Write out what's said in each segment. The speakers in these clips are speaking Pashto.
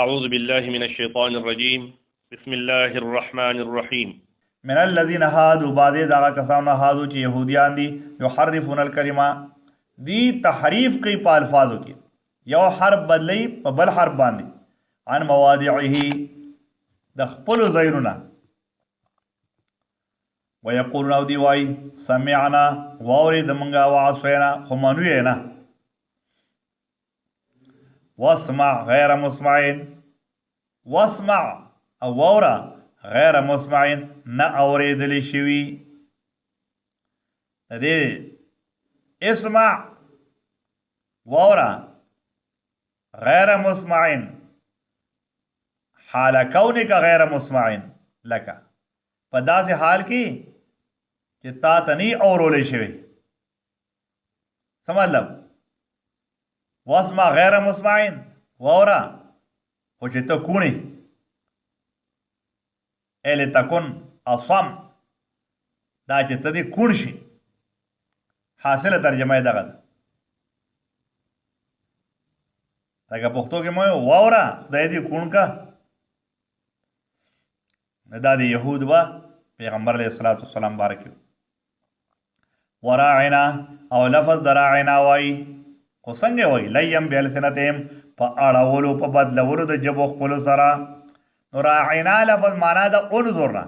أعوذ بالله من الشيطان الرجيم بسم الله الرحمن الرحيم. من الذين هادو بعض دغه کسانو هادو چې يهوديان دي يحرفون الكلمه دی تحریف کوي په الفاظو کې یو حرف بدلی په بل حرف باندې عن مواضعه د خپل ځایونو ويقولون او دی وای سمعنا واوري د منګه واسوینا خو منو یې نه واسمع غیر مسمعين واسمع او واورا غیر مسمعين نه اوریدلی شوي دې اسمع واورا غیر مسمعين حال کونک غیر مسمعين لك په داسې حال کې چې تا ته نه اورولې شوي څه مطلب واسمع غیر مسمعين واورا خو چې ته کونی الی تکن اصم دا چې ته دې کون شي حاصله ترجمه یې دغه ده لکه پښتو کې مو واورا خدای دې کون کا دا د یهود با پیغمبر علیه الصلاۃ والسلام بارک وراعنا او لفظ دراعنا وای خو څنګه وای لیم بالسنتهم په اړولو په بدلولو د جبو خپل سره نو راعنا لفظ معنا د انظرنا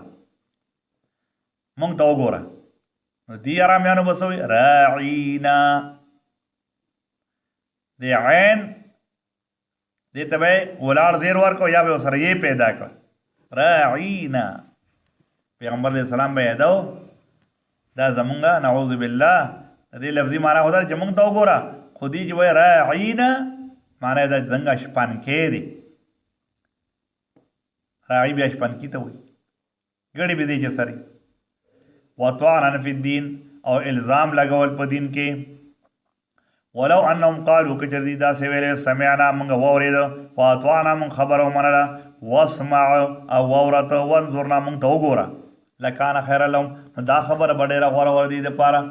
مونږ ته وګوره نو دی آرامیانو بسوي راعینا دی عین دې ته به ولاړ زیر ورکو یا به سره یې پیدا کړ راعینا پیغمبر علیه السلام به یادو دا زمونږه نعوذ بالله دې لفظي معنا هدا چې مونږ ته وګوره خودی جو راعینا معنی دا څنګه شپان کې دی راعی بیا شپان کې ته وي ګړې به دې چې سره وطعنا فی الدین او الزام لګول په دین کې ولو انهم قالوا کجردی دا سی ویلې سمعنا موږ واورېد واطعنا موږ خبر ومنله واسمع او واورت وانظرنا موږ ته وګوره لکان خیر لهم دا خبر ډېره غوره ور دي د پاره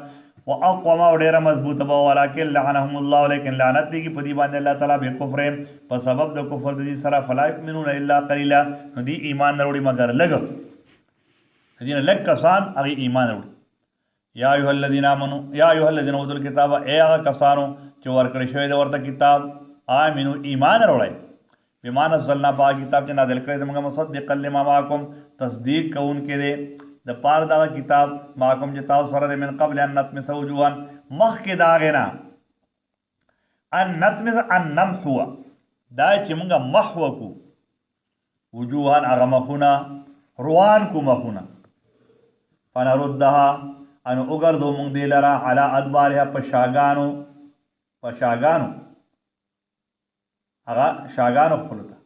واقوم او ډیره مضبوطه به ولکن لعنهم الله لیکن لعنت دی په دی باندې الله تعالی به کفر په سبب د کفر د دې سره فلا یؤمنون الا قليلا دی ایمان وروړي مگر لګ دې لګ کسان هغه ایمان وروړي یا ایه الذین آمنوا یا ایه الذین اوتوا الکتاب ای هغه کسانو چې ورکړی شوی د ورته کتاب آمنو ایمان وروړي بما نزلنا په کتاب چې نازل کړی موږ مصدقا لما معکم تصدیق کوونکې دی د پار دا کتاب ماکم چې تاسو سره من قبل ان نتمس وجوهن مخکې د هغې نه ان نتمس ان نمحو دا چې موږ محو کو وجوهن هغه مخونه روان کو مخونه فنردها ان وګرځو موږ دې لره علی ادبارها په شاګانو هغه شاګانو خپلو ته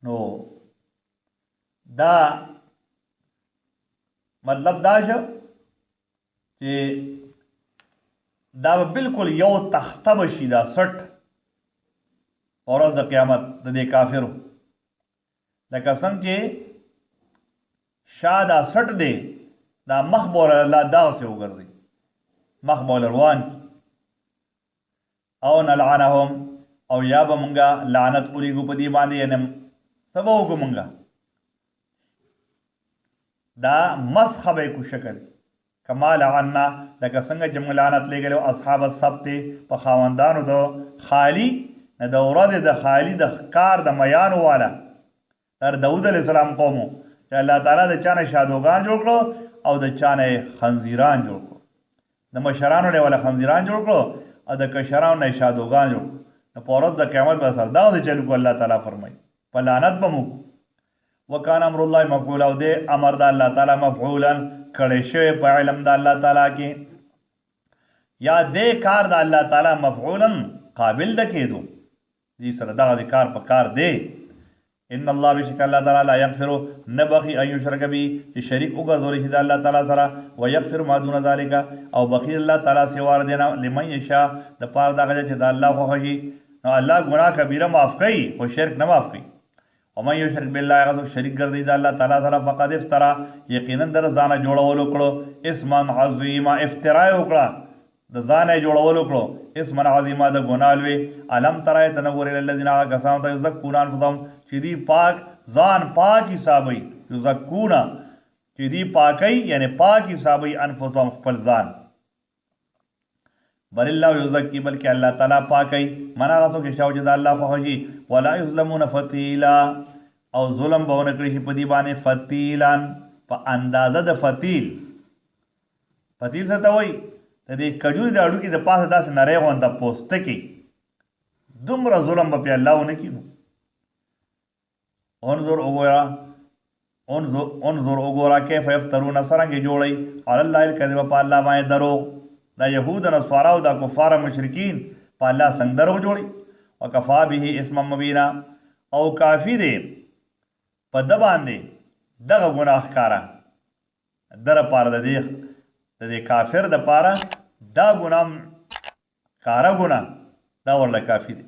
نو دا مطلب دا شو چې دا بالکل یو تخته بشي دا سټ ورځ د قیامت د دې کافرو لکه څنګه چې شا دا سټ دی دا مخ بول الله داسې وګرځي مخ بول روان او نلعنهم او یا به مونږه لعنت اورېږو په دې باندې یعنې سبا وکړو مونږه دا مسخ به کو شکل کما لعنا لکه څنګه چې موږ لعنت لګلو اصحاب السبت په خاوندانو د خالی نه د ورځې د خالی د کار د میانو والا تر داود علیه السلام قومو چې الله تعالی د چانه شادوغان جوړ کړو او د چانه خنزیران جوړ کړو د مشرانو له ولا خنزیران جوړ کړو او د کشرانو نه شادوغان جوړ کړو نو په ورځ د قیامت به سر دا د چلو کو الله تعالی فرمایي په لعنت به مو وکان امر الله مفعولا او دې امر د الله تعالی مفعولا کړی شوی په علم د الله تعالی کې یا دې کار د الله تعالی مفعولا قابل د کېدو دې سره دغه کار په کار دی ان الله بشک الله تعالی لا یغفر نبغي ان یشرک به چې شریک وګرځول شي د الله تعالی سره ويغفر ما دون ذلك او بخیر الله تعالی سیوار دینا لمن یشاء د پاره دغه چې د الله خو هي نو الله ګناه کبیره معاف کوي او شرک نه معاف کوي ومن یشرک بالله غو شریک ګرځي د الله تعالی سره فقط افترا یقینا در ځانه جوړول وکړو اسمان عظیما افترا وکړه د ځان یې جوړول وکړو اسما عظیما د ګناه لوی الم تر ایت نه ګورې الذین هغه کسانو ته یزکون انفسهم چې دی پاک ځان پاک حسابوي یزکون چې دی پاکي یعنی پاک حسابوي انفسهم خپل ځان بل الله یزکی بلکې الله تعالی پاکي من هغه څوک چې شاو چې د الله په خوږي ولا یظلمون فتیلا او ظلم به ونه کړي شي په دې باندې فتیلان په اندازه د فتیل فتیل څه ته وایي د دې کجوري د اډوکي د پاسه داسې نری غونده پوستکي دومره ظلم به پې الله ونه کړي نو انظر وګوره کیف یفترون څرنګې جوړئ علی الله الکذب په الله باندې دروغ دا یهود نصارا او دا کفار مشرکین په الله څنګه دروغ جوړي وکفا به اسما مبینا او کافی دی په ده باندې دغه ګناه ښکاره در پاره د دې کافر د پاره دا ګناه ښکاره ګناه دا ورله کافي دی